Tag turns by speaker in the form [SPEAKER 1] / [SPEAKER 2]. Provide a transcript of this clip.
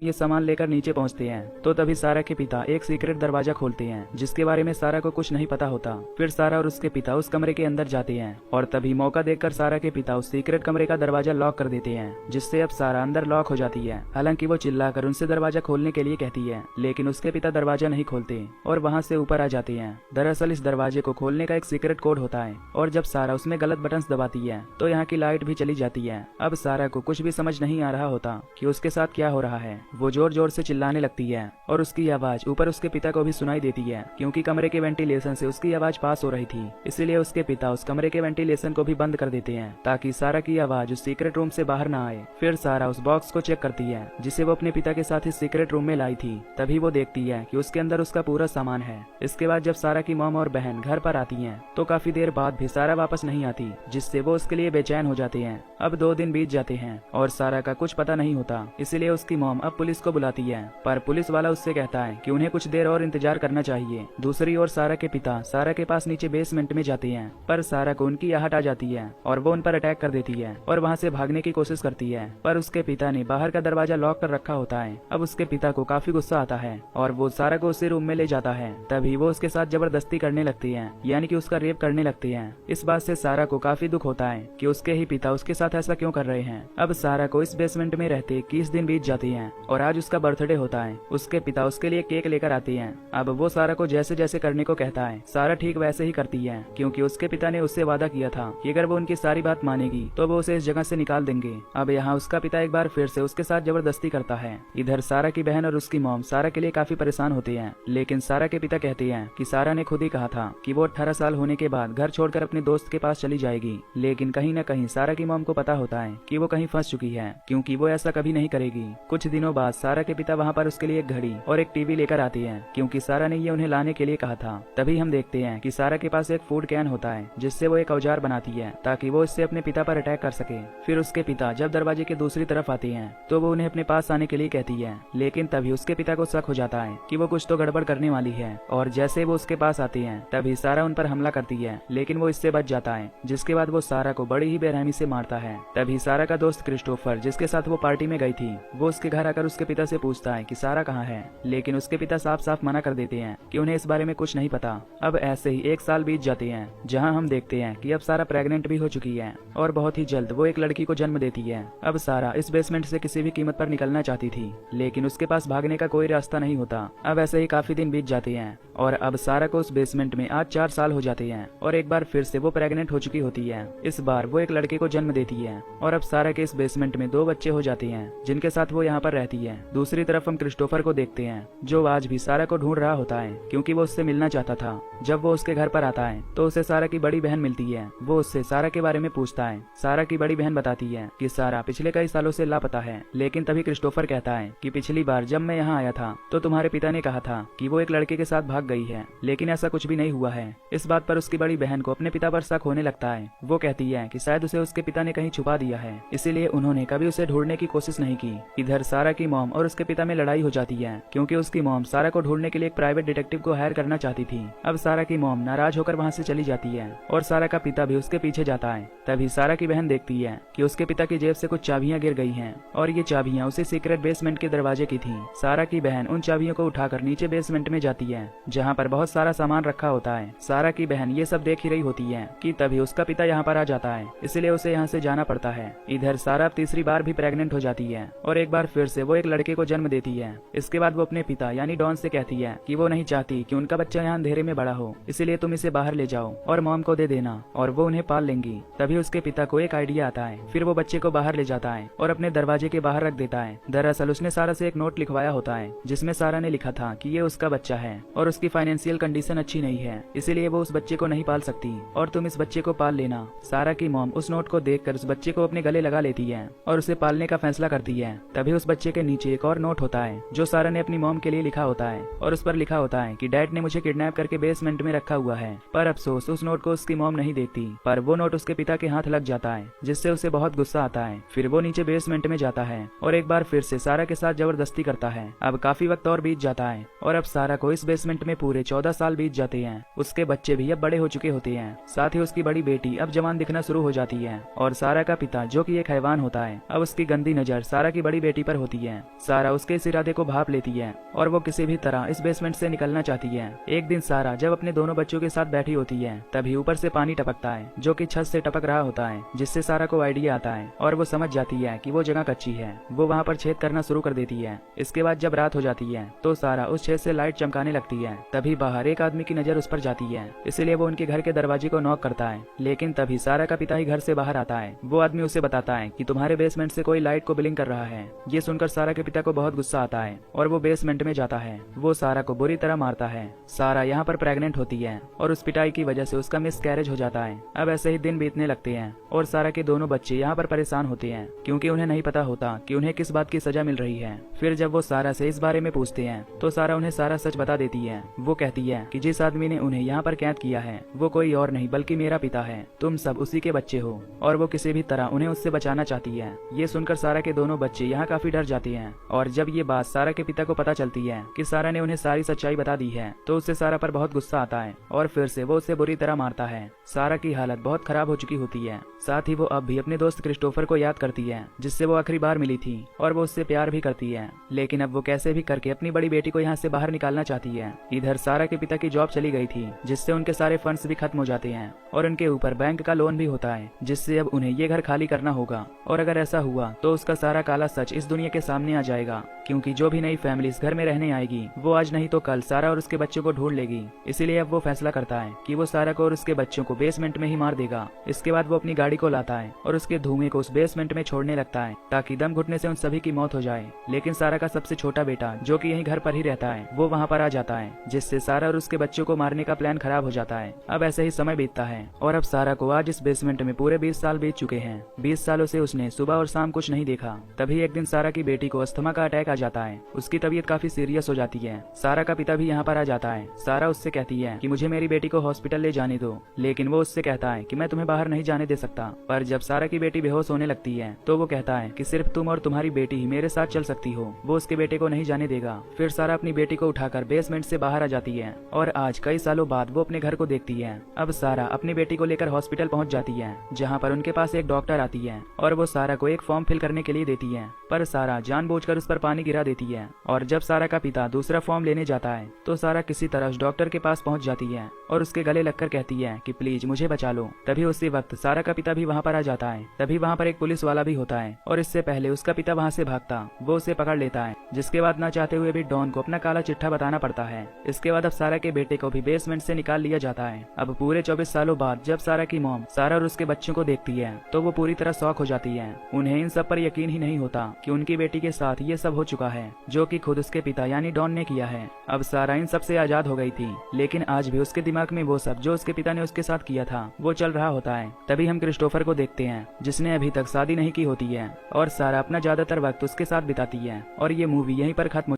[SPEAKER 1] ये सामान लेकर नीचे पहुंचते हैं तो तभी सारा के पिता एक सीक्रेट दरवाजा खोलते हैं जिसके बारे में सारा को कुछ नहीं पता होता। फिर सारा और उसके पिता उस कमरे के अंदर जाते हैं और तभी मौका देखकर सारा के पिता उस सीक्रेट कमरे का दरवाजा लॉक कर देते हैं, जिससे अब सारा अंदर लॉक हो जाती है। हालांकि वो चिल्लाकर उनसे दरवाजा खोलने के लिए कहती है, लेकिन उसके पिता दरवाजा नहीं खोलते और वहाँ से ऊपर आ जाते हैं। दरअसल इस दरवाजे को खोलने का एक सीक्रेट कोड होता है और जब सारा उसमें गलत बटन दबाती है तो यहाँ की लाइट भी चली जाती है। अब सारा को कुछ भी समझ नहीं आ रहा होता कि उसके साथ क्या हो रहा है। वो जोर जोर से चिल्लाने लगती है और उसकी आवाज ऊपर उसके पिता को भी सुनाई देती है, क्योंकि कमरे के वेंटिलेशन से उसकी आवाज पास हो रही थी। इसलिए उसके पिता उस कमरे के वेंटिलेशन को भी बंद कर देते हैं ताकि सारा की आवाज उस सीक्रेट रूम से बाहर ना आए। फिर सारा उस बॉक्स को चेक करती है जिसे वो अपने पिता के साथ इस सीक्रेट रूम में लाई थी। तभी वो देखती है कि उसके अंदर उसका पूरा सामान है। इसके बाद जब सारा की मॉम और बहन घर पर आती हैं तो काफी देर बाद भी सारा वापस नहीं आती, जिससे वो उसके लिए बेचैन हो जाते हैं। अब 2 दिन बीत जाते हैं और सारा का कुछ पता नहीं होता, इसलिए उसकी मॉम अब पुलिस को बुलाती है, पर पुलिस वाला उससे कहता है कि उन्हें कुछ देर और इंतजार करना चाहिए। दूसरी ओर सारा के पिता सारा के पास नीचे बेसमेंट में जाते हैं, पर सारा को उनकी आहट आ जाती है और वो उन पर अटैक कर देती है और वहाँ से भागने की कोशिश करती है, पर उसके पिता ने बाहर का दरवाजा लॉक कर रखा होता है। अब उसके पिता को काफी गुस्सा आता है और वो सारा को उसी रूम में ले जाता है। तभी वो उसके साथ जबरदस्ती करने लगती है, यानी कि उसका रेप करने लगती है। इस बात से सारा को काफी दुख होता है कि उसके ही पिता उसके साथ ऐसा क्यों कर रहे हैं। अब सारा को इस बेसमेंट में रहते 21 दिन बीत जाते हैं और आज उसका बर्थडे होता है। उसके पिता उसके लिए केक लेकर आते हैं। अब वो सारा को जैसे जैसे करने को कहता है सारा ठीक वैसे ही करती है, क्योंकि उसके पिता ने उससे वादा किया था कि अगर वो उनकी सारी बात मानेगी तो वो उसे इस जगह से निकाल देंगे। अब यहाँ उसका पिता एक बार फिर से उसके साथ जबरदस्ती करता है। इधर सारा की बहन और उसकी मॉम सारा के लिए काफी परेशान होते हैं, लेकिन सारा के पिता कहते हैं कि सारा ने खुद ही कहा था कि वो 18 साल होने के बाद घर छोड़कर अपने दोस्त के पास चली जाएगी। लेकिन कहीं न कहीं सारा की मॉम को पता होता है कि वो कहीं फंस चुकी है, क्योंकि वो ऐसा कभी नहीं करेगी। कुछ दिनों बाद सारा के पिता वहाँ पर उसके लिए एक घड़ी और एक टीवी लेकर आते हैं, क्योंकि सारा ने ये उन्हें लाने के लिए कहा था। तभी हम देखते हैं कि सारा के पास एक फूड कैन होता है जिससे वो एक औजार बनाती है ताकि वो इससे अपने पिता पर अटैक कर सके। फिर उसके पिता जब दरवाजे के दूसरी तरफ आते हैं तो वो उन्हें अपने पास आने के लिए कहती है, लेकिन तभी उसके पिता को शक हो जाता है कि वो कुछ तो गड़बड़ करने वाली है और जैसे वो उसके पास आती है तभी सारा उन पर हमला करती है, लेकिन वो इससे बच जाता है, जिसके बाद वो सारा को बड़ी ही बेरहमी से मारता है। तभी सारा का दोस्त क्रिस्टोफर, जिसके साथ वो पार्टी में गई थी, वो उसके घर आकर उसके पिता से पूछता है कि सारा कहाँ है, लेकिन उसके पिता साफ साफ मना कर देते हैं कि उन्हें इस बारे में कुछ नहीं पता। अब ऐसे ही 1 साल बीत जाते हैं, जहाँ हम देखते हैं कि अब सारा प्रेग्नेंट भी हो चुकी है और बहुत ही जल्द वो एक लड़की को जन्म देती है। अब सारा इस बेसमेंट से किसी भी कीमत पर निकलना चाहती थी, लेकिन उसके पास भागने का कोई रास्ता नहीं होता। अब ऐसे ही काफी दिन बीत जाते हैं और अब सारा को उस बेसमेंट में आज 4 साल हो जाते हैं और एक बार फिर से वो प्रेग्नेंट हो चुकी होती है। इस बार वो एक लड़के को जन्म देती है और अब सारा के इस बेसमेंट में 2 बच्चे हो जाते हैं, जिनके साथ वो यहाँ पर रहती है। दूसरी तरफ हम क्रिस्टोफर को देखते हैं, जो आज भी सारा को ढूंढ रहा होता है, क्योंकि वो उससे मिलना चाहता था। जब वो उसके घर पर आता है तो उसे सारा की बड़ी बहन मिलती है। वो उससे सारा के बारे में पूछता है। सारा की बड़ी बहन बताती है कि सारा पिछले कई सालों से लापता है, लेकिन तभी क्रिस्टोफर कहता है कि पिछली बार जब मैं यहाँ आया था तो तुम्हारे पिता ने कहा था कि वो एक लड़के के साथ भाग गई है, लेकिन ऐसा कुछ भी नहीं हुआ है। इस बात पर उसकी बड़ी बहन को अपने पिता पर शक होने लगता है। वो कहती है कि शायद उसे उसके पिता ने कहीं छुपा दिया है, इसीलिए उन्होंने कभी उसे ढूंढने की कोशिश नहीं की। इधर सारा की मॉम और उसके पिता में लड़ाई हो जाती है, क्योंकि उसकी मॉम सारा को ढूंढने के लिए एक प्राइवेट डिटेक्टिव को हायर करना चाहती थी। अब सारा की मॉम नाराज होकर वहाँ से चली जाती है और सारा का पिता भी उसके पीछे जाता है। तभी सारा की बहन देखती है कि उसके पिता की जेब से कुछ चाबियां गिर गई हैं और ये चाबियां उसे सीक्रेट बेसमेंट के दरवाजे की थी। सारा की बहन उन चाबियों को उठाकर नीचे बेसमेंट में जाती है, जहाँ पर बहुत सारा सामान रखा होता है। सारा की बहन ये सब देख ही रही होती है कि तभी उसका पिता यहाँ पर आ जाता है, इसलिए उसे यहाँ से जाना पड़ता है। इधर सारा तीसरी बार भी प्रेग्नेंट हो जाती है और एक बार फिर से वो एक लड़के को जन्म देती है। इसके बाद वो अपने पिता यानी डॉन से कहती है कि वो नहीं चाहती कि उनका बच्चा यहाँ अंधेरे में बड़ा हो, इसलिए तुम इसे बाहर ले जाओ और मॉम को दे देना और वो उन्हें पाल लेंगी। तभी उसके पिता को एक आइडिया आता है। फिर वो बच्चे को बाहर ले जाता है और अपने दरवाजे के बाहर रख देता है। दरअसल उसने सारा से एक नोट लिखवाया होता है, जिसमें सारा ने लिखा था कि ये उसका बच्चा है और उसकी फाइनेंशियल कंडीशन अच्छी नहीं है, इसीलिए वो उस बच्चे को नहीं पाल सकती और तुम इस बच्चे को पाल लेना। सारा की मॉम उस नोट को देखकर उस बच्चे को अपने गले लगा लेती है और उसे पालने का फैसला करती है। तभी उस बच्चे के नीचे एक और नोट होता है जो सारा ने अपनी मॉम के लिए लिखा होता है और उस पर लिखा होता है कि डैड ने मुझे किडनैप करके बेसमेंट बेसमेंट में रखा हुआ है। पर अफसोस उस नोट को उसकी मॉम नहीं देखती, पर वो नोट उसके पिता के हाथ लग जाता है, जिससे उसे बहुत गुस्सा आता है। फिर वो नीचे बेसमेंट में जाता है और एक बार फिर से सारा के साथ जबरदस्ती करता है। अब काफी वक्त और बीत जाता है और अब सारा को इस बेसमेंट में पूरे 14 साल बीत जाते हैं। उसके बच्चे भी अब बड़े हो चुके होते हैं, साथ ही उसकी बड़ी बेटी अब जवान दिखना शुरू हो जाती है और सारा का पिता जो कि एक हैवान होता है, अब उसकी गंदी नजर सारा की बड़ी बेटी पर होती है। सारा उसके इस इरादे को भांप लेती है और वो किसी भी तरह इस बेसमेंट से निकलना चाहती है। एक दिन सारा जब अपने दोनों बच्चों के साथ बैठी होती है, तभी ऊपर से पानी टपकता है जो कि छत से टपक रहा होता है, जिससे सारा को आइडिया आता है और वो समझ जाती है कि वो जगह कच्ची है। वो वहाँ पर छेद करना शुरू कर देती है। इसके बाद जब रात हो जाती है तो सारा उस छेद से लाइट चमकाने लगती है। तभी बाहर एक आदमी की नजर उस पर जाती है, इसलिए वो उनके घर के दरवाजे को नॉक करता है। लेकिन तभी सारा का पिता ही घर से बाहर आता है। वो आदमी उसे बताता है कि तुम्हारे बेसमेंट से कोई लाइट को ब्लिंक कर रहा है। ये सुनकर सारा के पिता को बहुत गुस्सा आता है और वो बेसमेंट में जाता है। वो सारा को बुरी तरह मारता है। सारा यहाँ पर प्रेग्नेंट होती है और उस पिटाई की वजह से उसका मिसकैरेज हो जाता है। अब ऐसे ही दिन बीतने लगते हैं और सारा के दोनों बच्चे यहाँ पर परेशान होते हैं, क्योंकि उन्हें नहीं पता होता कि उन्हें किस बात की सजा मिल रही है। फिर जब वो सारा से इस बारे में पूछते हैं तो सारा उन्हें सारा सच बता देती है। वो कहती है कि जिस आदमी ने उन्हें यहाँ पर कैद किया है वो कोई और नहीं बल्कि मेरा पिता है। तुम सब उसी के बच्चे हो और वो किसी भी तरह उन्हें उससे बचाना चाहती है। ये सुनकर सारा के दोनों बच्चे यहाँ काफी डर जाते हैं और जब ये बात सारा के पिता को पता चलती है कि सारा ने उन्हें सारी सच्चाई बता दी है तो उससे सारा पर बहुत गुस्सा आता है और फिर से वो उसे बुरी तरह मारता है। सारा की हालत बहुत खराब हो चुकी होती है। साथ ही वो अब भी अपने दोस्त क्रिस्टोफर को याद करती है, जिससे वो आखिरी बार मिली थी, और वो उससे प्यार भी करती है। लेकिन अब वो कैसे भी करके अपनी बड़ी बेटी को यहाँ से बाहर निकालना चाहती है। इधर सारा के पिता की जॉब चली गई थी, जिससे उनके सारे फंड्स भी खत्म हो जाते हैं और उनके ऊपर बैंक का लोन भी होता है, जिससे अब उन्हें ये घर खाली करना होगा। और अगर ऐसा हुआ तो उसका सारा काला सच इस दुनिया के सामने आ जाएगा, क्योंकि जो भी नई फैमिली इस घर में रहने आएगी वो आज नहीं तो कल सारा और उसके बच्चों को ढूंढ लेगी। इसीलिए अब वो फैसला करता है कि वो सारा को और उसके बच्चों को बेसमेंट में ही मार देगा। इसके बाद वो अपनी गाड़ी को लाता है और उसके धुएं को उस बेसमेंट में छोड़ने लगता है, ताकि दम घुटने से उन सभी की मौत हो जाए। लेकिन सारा का सबसे छोटा बेटा जो कि यहीं घर पर ही रहता है, वो वहाँ पर आ जाता है, जिससे सारा और उसके बच्चों को मारने का प्लान खराब हो जाता है। अब ऐसे ही समय बीतता है और अब सारा को आज इस बेसमेंट में पूरे 20 साल बीत चुके हैं। 20 सालों से उसने सुबह और शाम कुछ नहीं देखा। तभी एक दिन सारा की बेटी को अस्थमा का अटैक आ जाता है। उसकी तबीयत काफी सीरियस हो जाती है। सारा का पिता भी यहाँ पर आ जाता है। सारा उससे कहती है कि मुझे मेरी बेटी को हॉस्पिटल ले जाने दो, लेकिन वो उससे कहता है कि मैं तुम्हें बाहर नहीं जाने दे सकता। पर जब सारा की बेटी बेहोश होने लगती है तो वो कहता है कि सिर्फ तुम और तुम्हारी बेटी ही मेरे साथ चल सकती हो। वो उसके बेटे को नहीं जाने देगा। फिर सारा अपनी बेटी को उठाकर बेसमेंट से बाहर आ जाती है और आज कई सालों बाद वो अपने घर को देखती है। अब सारा अपनी बेटी को लेकर हॉस्पिटल पहुंच जाती है, जहां पर उनके पास एक डॉक्टर आती है और वो सारा को एक फॉर्म फिल करने के लिए देती है। पर सारा जानबूझकर उस पर पानी गिरा देती है और जब सारा का पिता दूसरा फॉर्म लेने जाता है तो सारा किसी तरह उस डॉक्टर के पास पहुंच जाती है और उसके गले लगकर कहती है कि प्लीज मुझे बचा लो। तभी उसी वक्त सारा का पिता भी वहाँ पर आ जाता है। तभी वहाँ पर एक पुलिस वाला भी होता है और इससे पहले उसका पिता वहाँ से भागता वो उसे पकड़ लेता है, जिसके बाद ना चाहते हुए भी डॉन को अपना काला चिट्ठा बताना पड़ता है। इसके बाद अब सारा के बेटे को भी बेसमेंट से निकाल लिया जाता है। अब पूरे 24 सालों बाद जब सारा की मॉम सारा और उसके बच्चों को देखती है तो वो पूरी तरह शॉक हो जाती है। उन्हें इन सब पर यकीन ही नहीं होता कि उनकी बेटी के साथ ये सब हो चुका है, जो कि खुद उसके पिता यानी डॉन ने किया है। अब सारा इन सब से आजाद हो गई थी, लेकिन आज भी उसके दिमाग में वो सब जो उसके पिता ने उसके साथ किया था वो चल रहा होता है। तभी हम क्रिस्टोफर को देखते हैं, जिसने अभी तक शादी नहीं की होती है और सारा अपना ज्यादातर वक्त उसके साथ बिताती है। और ये मूवी यहीं पर खत्म